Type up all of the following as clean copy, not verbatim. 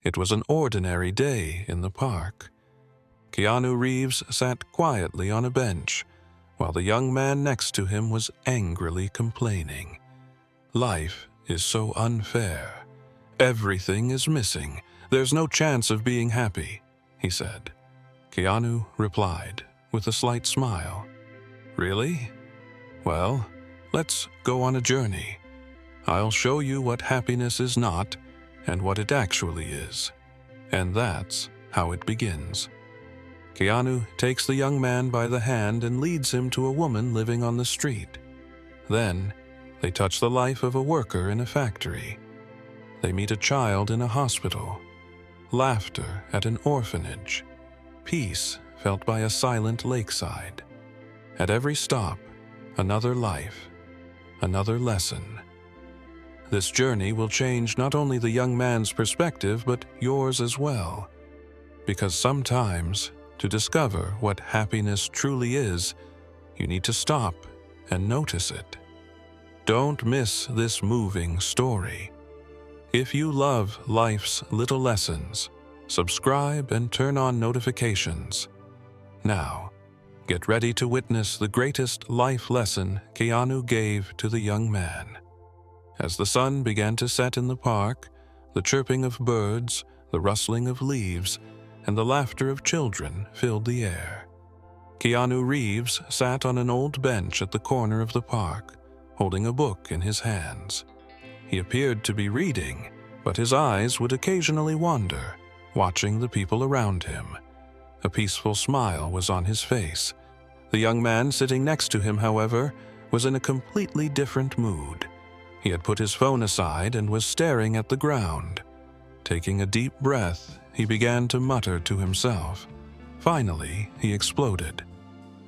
It was an ordinary day in the park. Keanu Reeves sat quietly on a bench, while the young man next to him was angrily complaining. "Life is so unfair. Everything is missing. There's no chance of being happy," he said. Keanu replied with a slight smile. "Really? Well, let's go on a journey. I'll show you what happiness is not and what it actually is. And that's how it begins." Keanu takes the young man by the hand and leads him to a woman living on the street. Then, they touch the life of a worker in a factory. They meet a child in a hospital, laughter at an orphanage, peace felt by a silent lakeside. At every stop, another life, another lesson. This journey will change not only the young man's perspective, but yours as well. Because sometimes, to discover what happiness truly is, you need to stop and notice it. Don't miss this moving story. If you love life's little lessons, subscribe and turn on notifications. Now, get ready to witness the greatest life lesson Keanu gave to the young man. As the sun began to set in the park, the chirping of birds, the rustling of leaves, and the laughter of children filled the air. Keanu Reeves sat on an old bench at the corner of the park, holding a book in his hands. He appeared to be reading, but his eyes would occasionally wander, watching the people around him. A peaceful smile was on his face. The young man sitting next to him, however, was in a completely different mood. He had put his phone aside and was staring at the ground. Taking a deep breath, he began to mutter to himself. Finally, he exploded.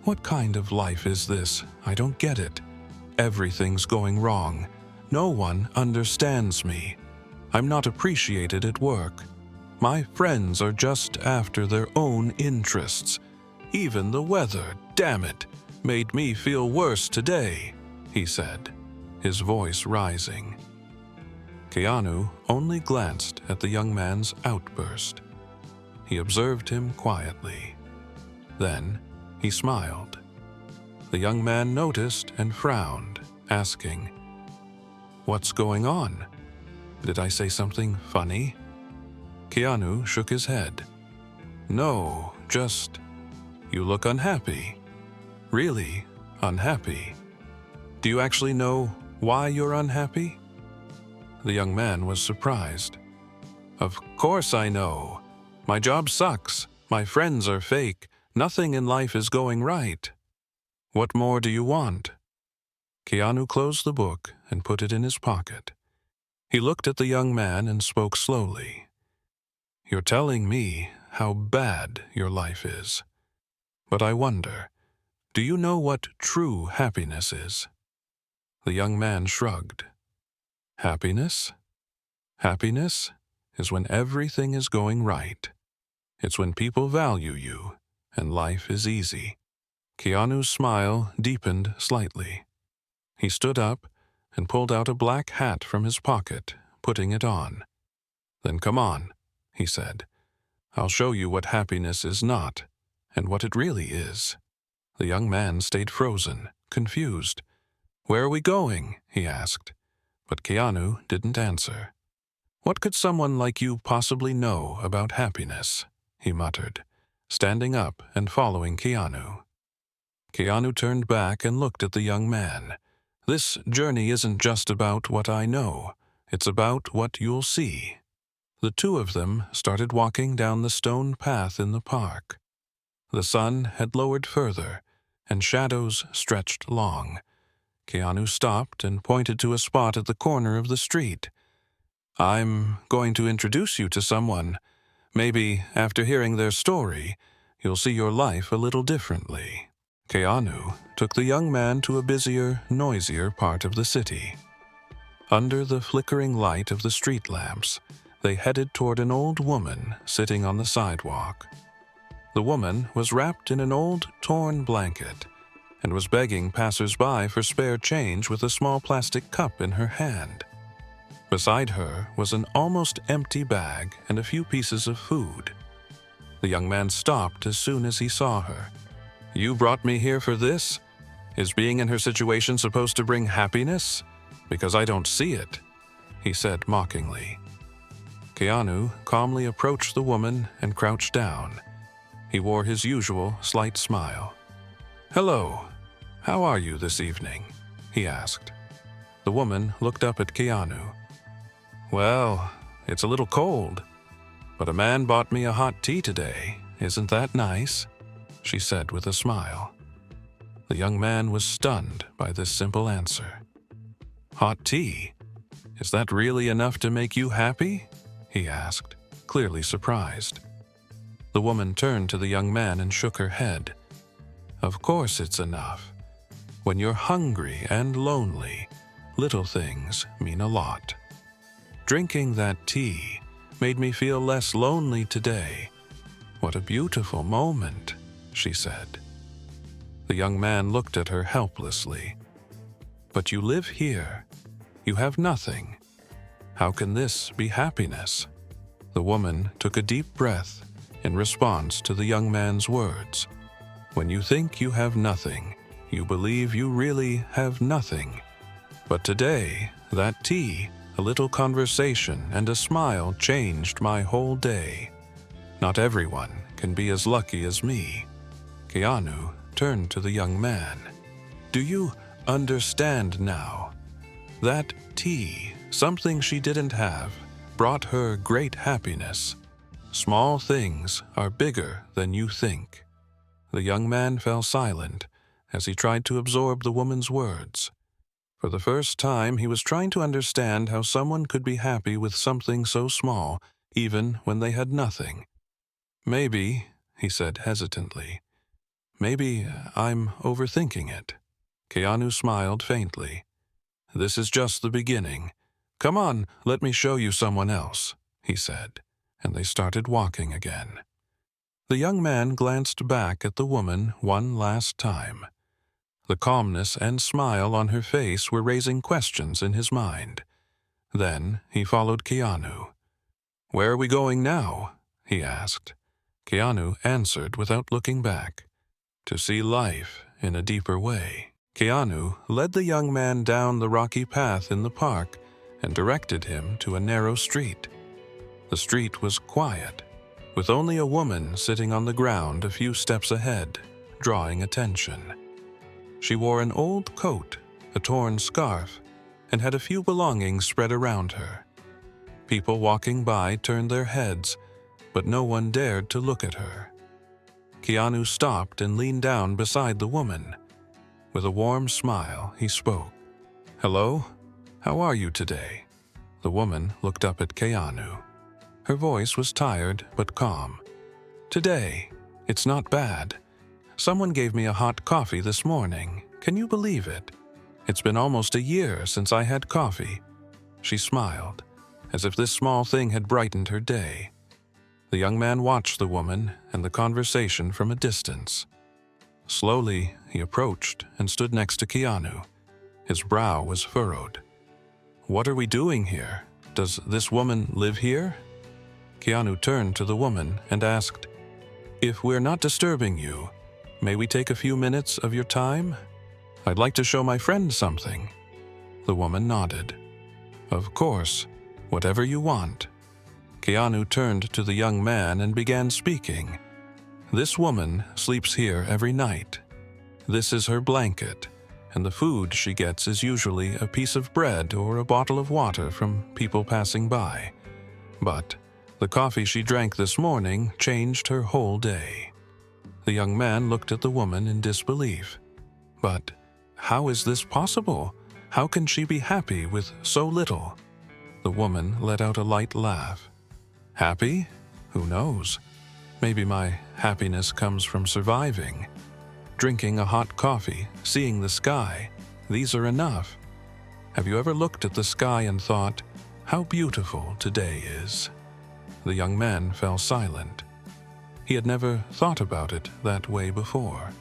"What kind of life is this? I don't get it. Everything's going wrong. No one understands me. I'm not appreciated at work. My friends are just after their own interests. Even the weather, damn it, made me feel worse today," he said, his voice rising. Keanu only glanced at the young man's outburst. He observed him quietly. Then he smiled. The young man noticed and frowned, asking, "What's going on? Did I say something funny?" Keanu shook his head. "No, just, you look unhappy. Really unhappy. Do you actually know why you're unhappy?" The young man was surprised. "Of course I know. My job sucks. My friends are fake. Nothing in life is going right. What more do you want?" Keanu closed the book and put it in his pocket. He looked at the young man and spoke slowly. "You're telling me how bad your life is. But I wonder, do you know what true happiness is?" The young man shrugged. "Happiness? Happiness is when everything is going right. It's when people value you and life is easy." Keanu's smile deepened slightly. He stood up and pulled out a black hat from his pocket, putting it on. "Then come on," he said. "I'll show you what happiness is not and what it really is." The young man stayed frozen, confused. "Where are we going?" he asked. But Keanu didn't answer. "What could someone like you possibly know about happiness?" he muttered, standing up and following Keanu. Keanu turned back and looked at the young man. "This journey isn't just about what I know. It's about what you'll see." The two of them started walking down the stone path in the park. The sun had lowered further, and shadows stretched long. Keanu stopped and pointed to a spot at the corner of the street. "I'm going to introduce you to someone. Maybe, after hearing their story, you'll see your life a little differently." Keanu took the young man to a busier, noisier part of the city. Under the flickering light of the street lamps, they headed toward an old woman sitting on the sidewalk. The woman was wrapped in an old, torn blanket and was begging passers-by for spare change with a small plastic cup in her hand. Beside her was an almost empty bag and a few pieces of food. The young man stopped as soon as he saw her. "You brought me here for this? Is being in her situation supposed to bring happiness? Because I don't see it," he said mockingly. Keanu calmly approached the woman and crouched down. He wore his usual slight smile. "Hello, how are you this evening?" he asked. The woman looked up at Keanu. "Well, it's a little cold, but a man bought me a hot tea today. Isn't that nice?" she said with a smile. The young man was stunned by this simple answer. "Hot tea? Is that really enough to make you happy?" he asked, clearly surprised. The woman turned to the young man and shook her head. "Of course it's enough. When you're hungry and lonely, little things mean a lot. Drinking that tea made me feel less lonely today. What a beautiful moment," she said. The young man looked at her helplessly. "But you live here. You have nothing. How can this be happiness?" The woman took a deep breath in response to the young man's words. "When you think you have nothing, you believe you really have nothing. But today, that tea, a little conversation, and a smile changed my whole day. Not everyone can be as lucky as me." Keanu turned to the young man. "Do you understand now? That tea, something she didn't have, brought her great happiness. Small things are bigger than you think." The young man fell silent as he tried to absorb the woman's words. For the first time, he was trying to understand how someone could be happy with something so small, even when they had nothing. "Maybe," he said hesitantly, "maybe I'm overthinking it." Keanu smiled faintly. "This is just the beginning. Come on, let me show you someone else," he said, and they started walking again. The young man glanced back at the woman one last time. The calmness and smile on her face were raising questions in his mind. Then he followed Keanu. "Where are we going now?" he asked. Keanu answered without looking back. "To see life in a deeper way." Keanu led the young man down the rocky path in the park and directed him to a narrow street. The street was quiet, with only a woman sitting on the ground a few steps ahead, drawing attention. She wore an old coat, a torn scarf, and had a few belongings spread around her. People walking by turned their heads, but no one dared to look at her. Keanu stopped and leaned down beside the woman. With a warm smile, he spoke. "Hello, how are you today?" The woman looked up at Keanu. Her voice was tired but calm. "Today, it's not bad. Someone gave me a hot coffee this morning. Can you believe it? It's been almost a year since I had coffee." She smiled, as if this small thing had brightened her day. The young man watched the woman and the conversation from a distance. Slowly, he approached and stood next to Keanu. His brow was furrowed. "What are we doing here? Does this woman live here?" Keanu turned to the woman and asked, "If we're not disturbing you, may we take a few minutes of your time? I'd like to show my friend something." The woman nodded. "Of course, whatever you want." Keanu turned to the young man and began speaking. "This woman sleeps here every night. This is her blanket, and the food she gets is usually a piece of bread or a bottle of water from people passing by. But the coffee she drank this morning changed her whole day." The young man looked at the woman in disbelief. "But how is this possible? How can she be happy with so little?" The woman let out a light laugh. "Happy? Who knows? Maybe my happiness comes from surviving. Drinking a hot coffee, seeing the sky, these are enough. Have you ever looked at the sky and thought, how beautiful today is?" The young man fell silent. He had never thought about it that way before.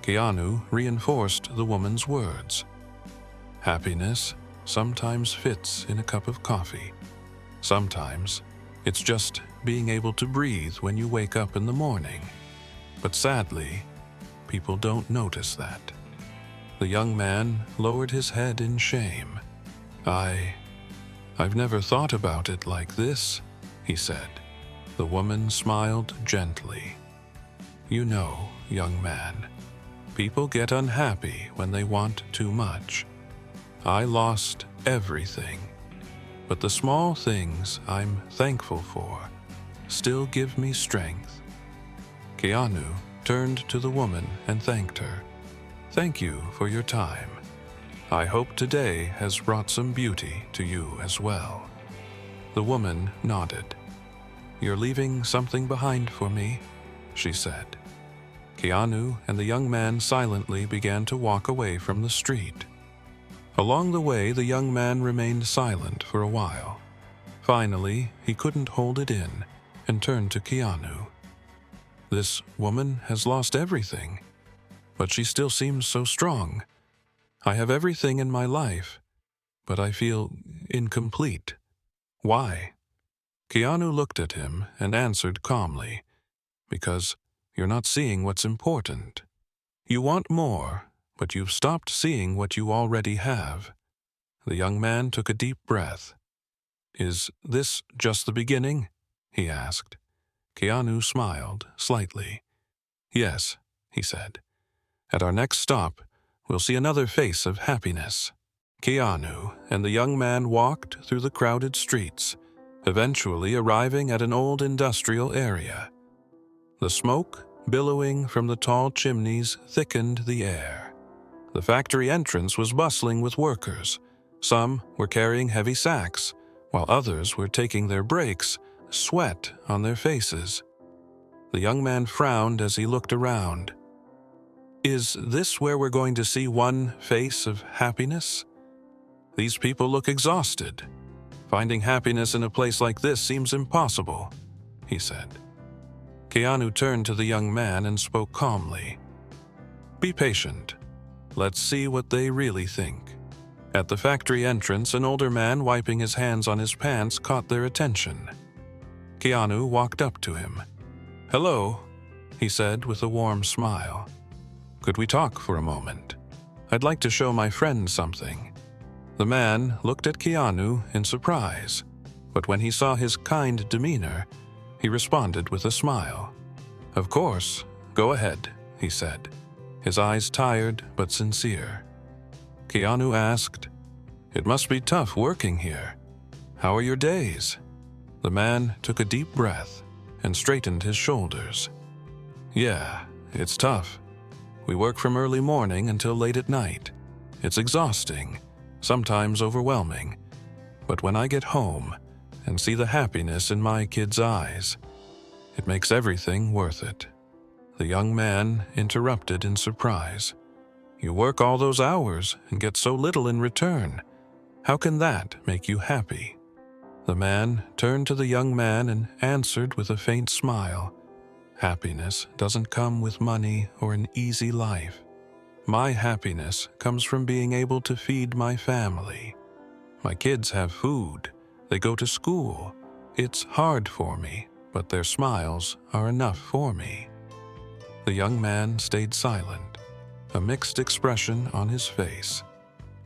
Keanu reinforced the woman's words. "Happiness sometimes fits in a cup of coffee. Sometimes it's just being able to breathe when you wake up in the morning. But sadly, people don't notice that. The young man lowered his head in shame. I've never thought about it like this, he said. The woman smiled gently. You know, young man, people get unhappy when they want too much. I lost everything, but the small things I'm thankful for still give me strength. Keanu turned to the woman and thanked her. Thank you for your time. I hope today has brought some beauty to you as well. The woman nodded. You're leaving something behind for me, she said. Keanu and the young man silently began to walk away from the street. Along the way, the young man remained silent for a while. Finally, he couldn't hold it in and turned to Keanu. This woman has lost everything, but she still seems so strong. I have everything in my life, but I feel incomplete. Why? Keanu looked at him and answered calmly, because you're not seeing what's important. You want more, but you've stopped seeing what you already have. The young man took a deep breath. Is this just the beginning? He asked. Keanu smiled slightly. Yes, he said. At our next stop, we'll see another face of happiness. Keanu and the young man walked through the crowded streets, eventually arriving at an old industrial area. The smoke, billowing from the tall chimneys, thickened the air. The factory entrance was bustling with workers. Some were carrying heavy sacks, while others were taking their breaks, sweat on their faces. The young man frowned as he looked around. Is this where we're going to see one face of happiness? These people look exhausted. Finding happiness in a place like this seems impossible, he said. Keanu turned to the young man and spoke calmly. Be patient. Let's see what they really think. At the factory entrance, an older man wiping his hands on his pants caught their attention. Keanu walked up to him. Hello, he said with a warm smile. Could we talk for a moment? I'd like to show my friend something. The man looked at Keanu in surprise, but when he saw his kind demeanor, he responded with a smile. Of course, go ahead, he said, his eyes tired but sincere. Keanu asked, It must be tough working here. How are your days? The man took a deep breath and straightened his shoulders. Yeah, it's tough. We work from early morning until late at night. It's exhausting, sometimes overwhelming. But when I get home and see the happiness in my kids' eyes, it makes everything worth it. The young man interrupted in surprise. You work all those hours and get so little in return. How can that make you happy? The man turned to the young man and answered with a faint smile. Happiness doesn't come with money or an easy life. My happiness comes from being able to feed my family. My kids have food. They go to school. It's hard for me, but their smiles are enough for me. The young man stayed silent, a mixed expression on his face.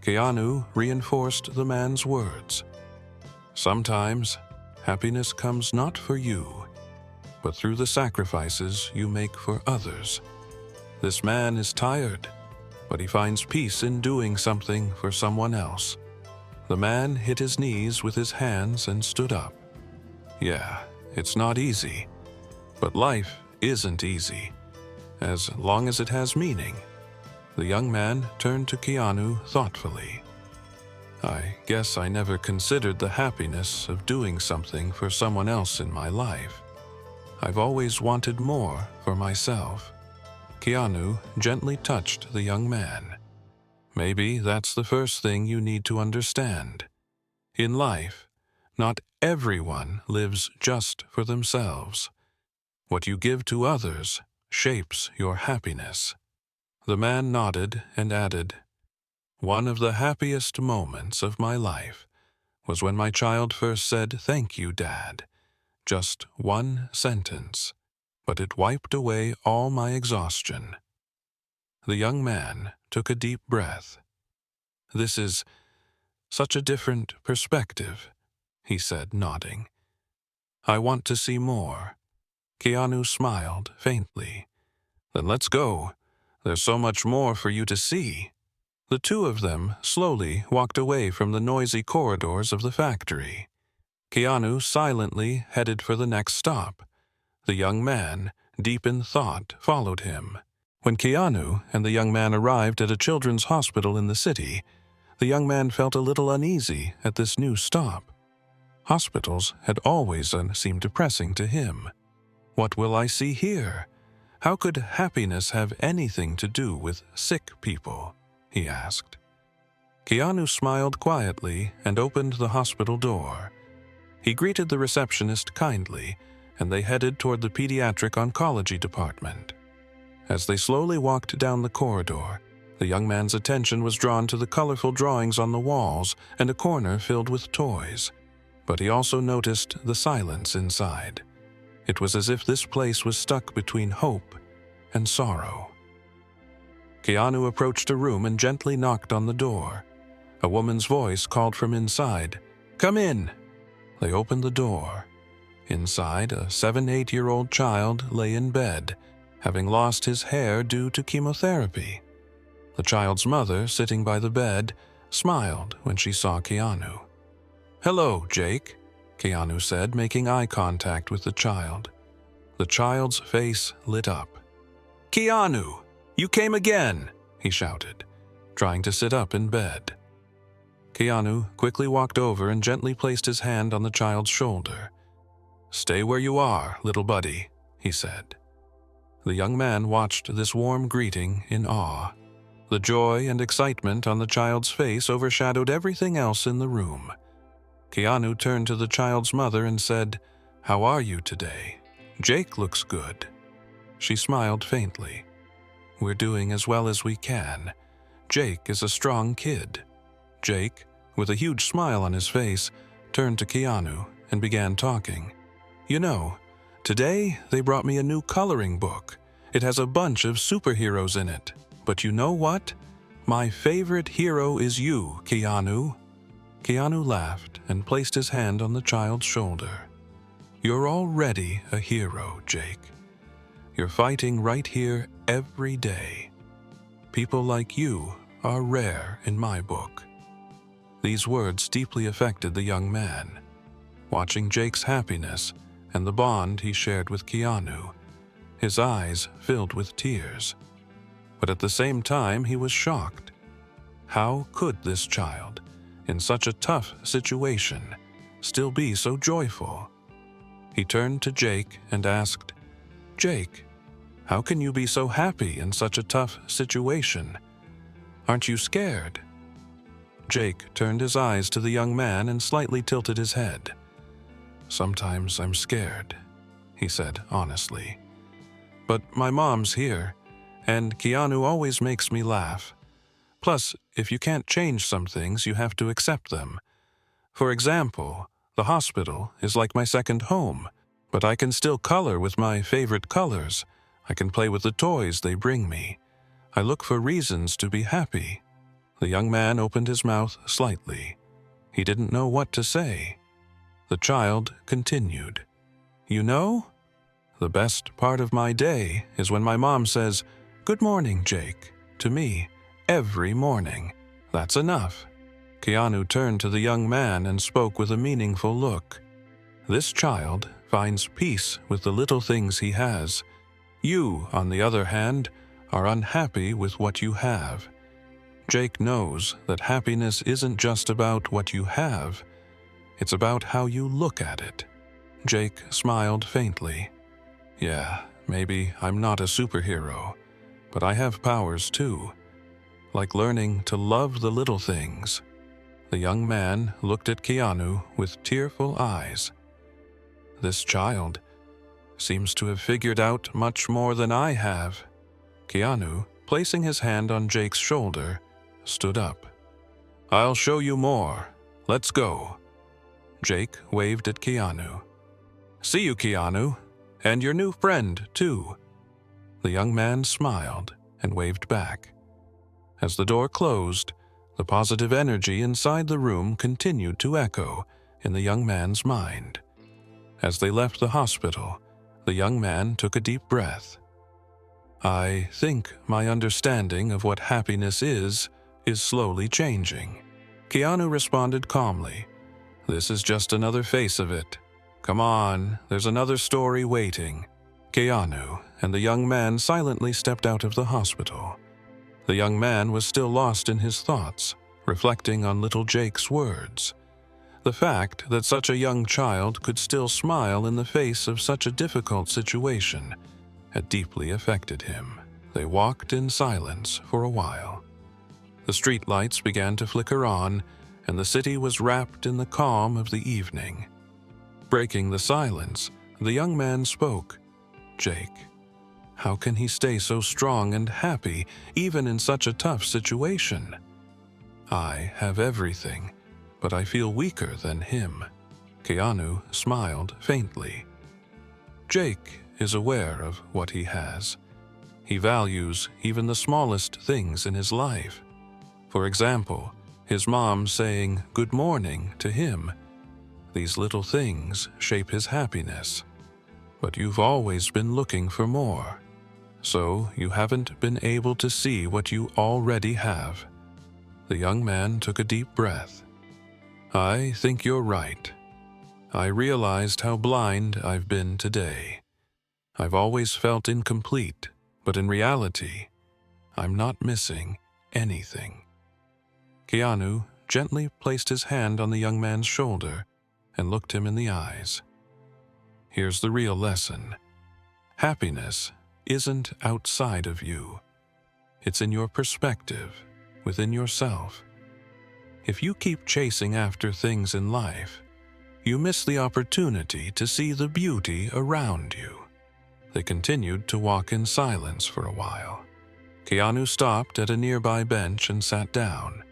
Keanu reinforced the man's words. Sometimes, happiness comes not for you, but through the sacrifices you make for others. This man is tired, but he finds peace in doing something for someone else. The man hit his knees with his hands and stood up. Yeah, it's not easy, but life isn't easy, as long as it has meaning. The young man turned to Keanu thoughtfully. I guess I never considered the happiness of doing something for someone else in my life. I've always wanted more for myself. Keanu gently touched the young man. Maybe that's the first thing you need to understand. In life, not everyone lives just for themselves. What you give to others shapes your happiness. The man nodded and added, One of the happiest moments of my life was when my child first said, "Thank you, Dad." Just one sentence, but it wiped away all my exhaustion. The young man took a deep breath. "This is such a different perspective," he said, nodding. "I want to see more." Keanu smiled faintly. "Then let's go. There's so much more for you to see." The two of them slowly walked away from the noisy corridors of the factory. Keanu silently headed for the next stop. The young man, deep in thought, followed him. When Keanu and the young man arrived at a children's hospital in the city, the young man felt a little uneasy at this new stop. Hospitals had always seemed depressing to him. "What will I see here? How could happiness have anything to do with sick people?" he asked. Keanu smiled quietly and opened the hospital door. He greeted the receptionist kindly, and they headed toward the pediatric oncology department. As they slowly walked down the corridor, the young man's attention was drawn to the colorful drawings on the walls and a corner filled with toys. But he also noticed the silence inside. It was as if this place was stuck between hope and sorrow. Keanu approached a room and gently knocked on the door. A woman's voice called from inside, "Come in." They opened the door. Inside, a 7-8-year-old child lay in bed, having lost his hair due to chemotherapy. The child's mother, sitting by the bed, smiled when she saw Keanu. "Hello, Jake," Keanu said, making eye contact with the child. The child's face lit up. "Keanu, you came again," he shouted, trying to sit up in bed. Keanu quickly walked over and gently placed his hand on the child's shoulder. "Stay where you are, little buddy," he said. The young man watched this warm greeting in awe. The joy and excitement on the child's face overshadowed everything else in the room. Keanu turned to the child's mother and said, "How are you today? Jake looks good." She smiled faintly. "We're doing as well as we can. Jake is a strong kid." Jake, with a huge smile on his face, turned to Keanu and began talking. "You know, today they brought me a new coloring book. It has a bunch of superheroes in it. But you know what? My favorite hero is you, Keanu." Keanu laughed and placed his hand on the child's shoulder. "You're already a hero, Jake. You're fighting right here every day. People like you are rare in my book." These words deeply affected the young man. Watching Jake's happiness and the bond he shared with Keanu, his eyes filled with tears. But at the same time, he was shocked. How could this child, in such a tough situation, still be so joyful? He turned to Jake and asked, "Jake, how can you be so happy in such a tough situation? Aren't you scared?" Jake turned his eyes to the young man and slightly tilted his head. "Sometimes I'm scared," he said honestly. "But my mom's here, and Keanu always makes me laugh. Plus, if you can't change some things, you have to accept them. For example, the hospital is like my second home, but I can still color with my favorite colors. I can play with the toys they bring me. I look for reasons to be happy." The young man opened his mouth slightly. He didn't know what to say. The child continued, "You know, the best part of my day is when my mom says, 'Good morning, Jake,' to me every morning. That's enough." Keanu turned to the young man and spoke with a meaningful look. "This child finds peace with the little things he has. You, on the other hand, are unhappy with what you have. Jake knows that happiness isn't just about what you have. It's about how you look at it." Jake smiled faintly. "Yeah, maybe I'm not a superhero, but I have powers too, like learning to love the little things." The young man looked at Keanu with tearful eyes. "This child seems to have figured out much more than I have." Keanu, placing his hand on Jake's shoulder, stood up. I'll show you more. Let's go." Jake waved at Keanu. "See you, Keanu. And your new friend, too." The young man smiled and waved back. As the door closed, the positive energy inside the room continued to echo in the young man's mind. As they left the hospital, the young man took a deep breath. "I think my understanding of what happiness is slowly changing." Keanu responded calmly. "This is just another face of it. Come on, there's another story waiting." Keanu and the young man silently stepped out of the hospital. The young man was still lost in his thoughts, reflecting on little Jake's words. The fact that such a young child could still smile in the face of such a difficult situation had deeply affected him. They walked in silence for a while. The streetlights began to flicker on, and the city was wrapped in the calm of the evening. Breaking the silence, the young man spoke. "Jake, how can he stay so strong and happy even in such a tough situation? I have everything, but I feel weaker than him." Keanu smiled faintly. Jake is aware of what he has. He values even the smallest things in his life. For example, his mom saying good morning to him. These little things shape his happiness. But you've always been looking for more, so you haven't been able to see what you already have. The young man took a deep breath. "I think you're right. I realized how blind I've been today. I've always felt incomplete, but in reality, I'm not missing anything." Keanu gently placed his hand on the young man's shoulder and looked him in the eyes. "Here's the real lesson. Happiness isn't outside of you. It's in your perspective, within yourself. If you keep chasing after things in life, you miss the opportunity to see the beauty around you." They continued to walk in silence for a while. Keanu stopped at a nearby bench and sat down.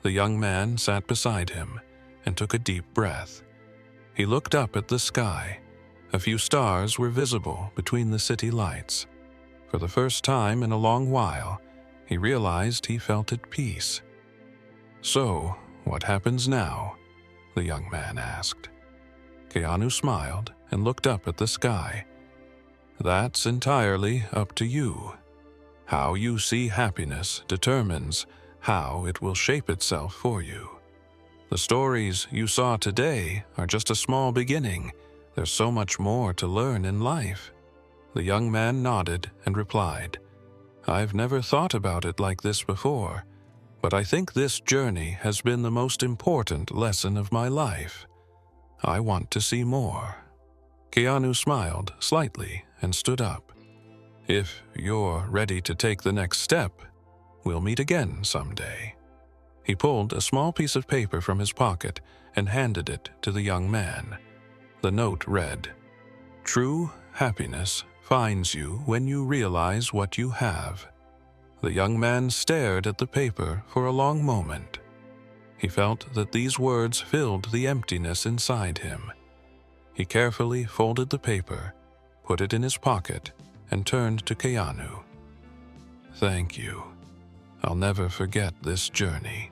The young man sat beside him and took a deep breath. He looked up at the sky. A few stars were visible between the city lights. For the first time in a long while, he realized he felt at peace. "So, what happens now?" the young man asked. Keanu smiled and looked up at the sky. "That's entirely up to you. How you see happiness determines how it will shape itself for you. The stories you saw today are just a small beginning. There's so much more to learn in life." The young man nodded and replied, "I've never thought about it like this before, but I think this journey has been the most important lesson of my life. I want to see more." Keanu smiled slightly and stood up. "If you're ready to take the next step, we'll meet again someday." He pulled a small piece of paper from his pocket and handed it to the young man. The note read, "True happiness finds you when you realize what you have." The young man stared at the paper for a long moment. He felt that these words filled the emptiness inside him. He carefully folded the paper, put it in his pocket, and turned to Keanu. "Thank you. I'll never forget this journey."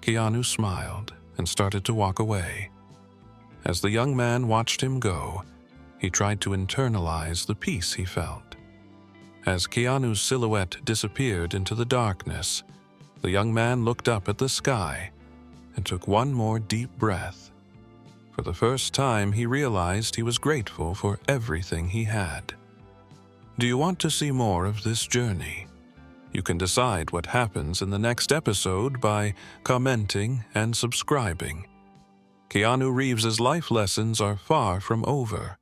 Keanu smiled and started to walk away. As the young man watched him go, he tried to internalize the peace he felt. As Keanu's silhouette disappeared into the darkness, the young man looked up at the sky and took one more deep breath. For the first time, he realized he was grateful for everything he had. Do you want to see more of this journey? You can decide what happens in the next episode by commenting and subscribing. Keanu Reeves' life lessons are far from over.